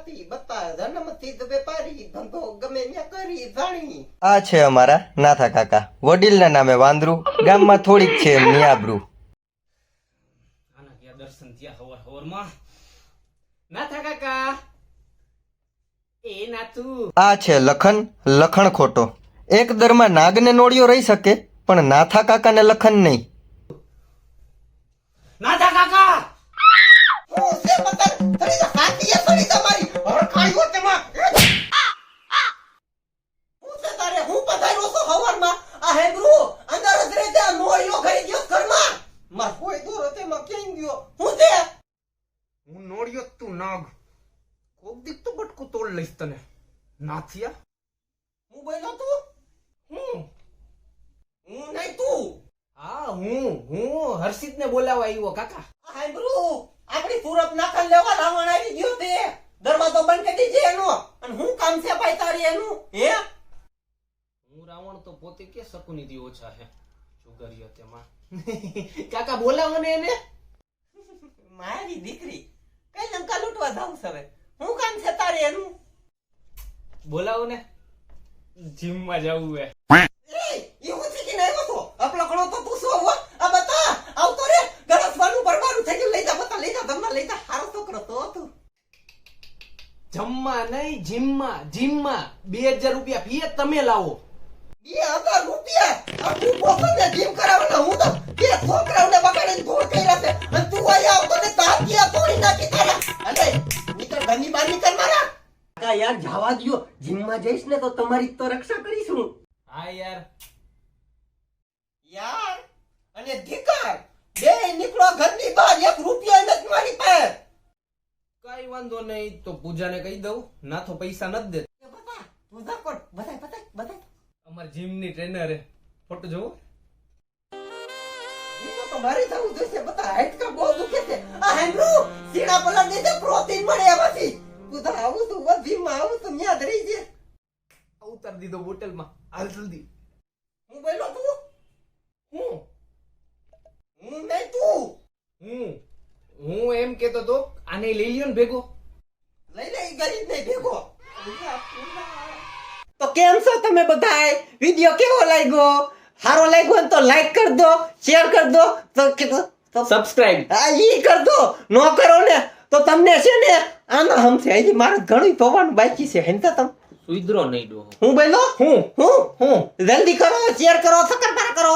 જાતિ બતા જન્મથી જ વેપારી ધંધો ગમે ત્યાં કરી જાણી. આ છે અમારા નાથા કાકા, વડીલના નામે વાંદરું, ગામમાં થોડીક છે એમની આબરૂ. આના ગયા દર્શન થયા હવાર હવારમાં. નાથા કાકા એ નાથુ. આ છે લખન, લખણ ખોટો. એક દરમાં નાગને નોળિયો રહી શકે, પણ નાથા કાકાને લખન નહીં. નાથા કાકા હું સે પતંગ થડી જા સાથી થડી જા મારી હરખાયો તેમાં. હું સે તારે હું પધાર્યો છો હવારમાં આ હેબરુ અંદર જ રહે તે નોળિયો કરી ગયો ઘરમાં. માર કોઈ દૂર તેમાં કેમ ગયો હું તે હું નોળિયો તું નાગ કોક દીક તો બટકું તોડ લઈશ તને નાથિયા. હું બોલ્યો તું હું નહીં તું. હા હું હર્ષિતને બોલાવા આવ્યો કાકા. આ હેબરુ આપણી સુરત નાખન લેવા રાવણ આવી ગયો તે દરવાજો બંધ કરી દીજે એનો. અને હું કામ છે ભાઈ તારી એનું હે. હું રાવણ તો પોતે કે શકુનીથી ઓછા હે છુગરિયો તેમાં. કાકા બોલાવો ને એને. મારી દીકરી કઈ લંકા લૂંટવા જાવ છે હવે હું કામ છે તારે એનું. બોલાવો ને જીમમાં જવું હે. એવું છે કે નહીં બતો આપલો ઘણો તો તું શું હો આ બતા આવતો રે ગરસવાનું પરવાનું થઈ ગયું. લઈ જા બતા લઈ જા ધમના લઈ જા હારો છોકરો તો તું. જમવા નહીં જીમમાં 2000 રૂપિયા ફી તમે લાવો. 2000 રૂપિયા આ તું પોસને જીમ કરાવવાના હું તો બે છોકરાઓને બગાડીને ધોળ કર્યા છે અને તું આયા આવતો ને તાતિયા તોડી નાખી તારા. અરે નીકળ ઘરની બહાર નીકળ મારા. કા યાર જવા દ્યો જીમમાં જઈશ ને તો તમારી તો રક્ષા કરીશું. હા યાર યાર અને ધિકાર બે નીકળો ઘરની બહાર. 1 રૂપિયા નથી મારી પાસે. કઈ વાંધો નહીં તો પૂજાને કહી દઉં ના તો પૈસા નથી દે. બતા તું જા કોણ બતાય બતાય. અમાર જીમની ટ્રેનર હે ફોટો જોવો. ઈ તો મારી થવું જોઈશે બતા. હાઈટકા બહુ દુખે છે આ હેન્ડ્રુ સીડા પલટ દે પ્રોટીન મળે એમાંથી. તું તો આવું તું જીમમાં આવું તું યાદ રહી છે. ઉતાર દીધો બોટલમાં હાલ જલ્દી. હું બોલ્યો તું હું નહીં તું. હું એમ કેતો તો આને લઈ લ્યો ને ભેગો. લઈ લે ઈ ગરીબ નહીં ભેગો. તો કેમ છો તમે બધાય? વિડિયો કેવો લાગ્યો? સારો લાગ્યો ને તો લાઈક કરી દો, શેર કરી દો, તો સબસ્ક્રાઇબ. આ ઈ કરી દો. નો કરો ને તો તમને છે ને આના હમશે હજી મારે ઘણું ધોવાનું બાકી છે. હેનતા તમે સુઈદરો નહીં ડો. હું બોલો હું જલ્દી કરો, શેર કરો, સકરબાર કરો.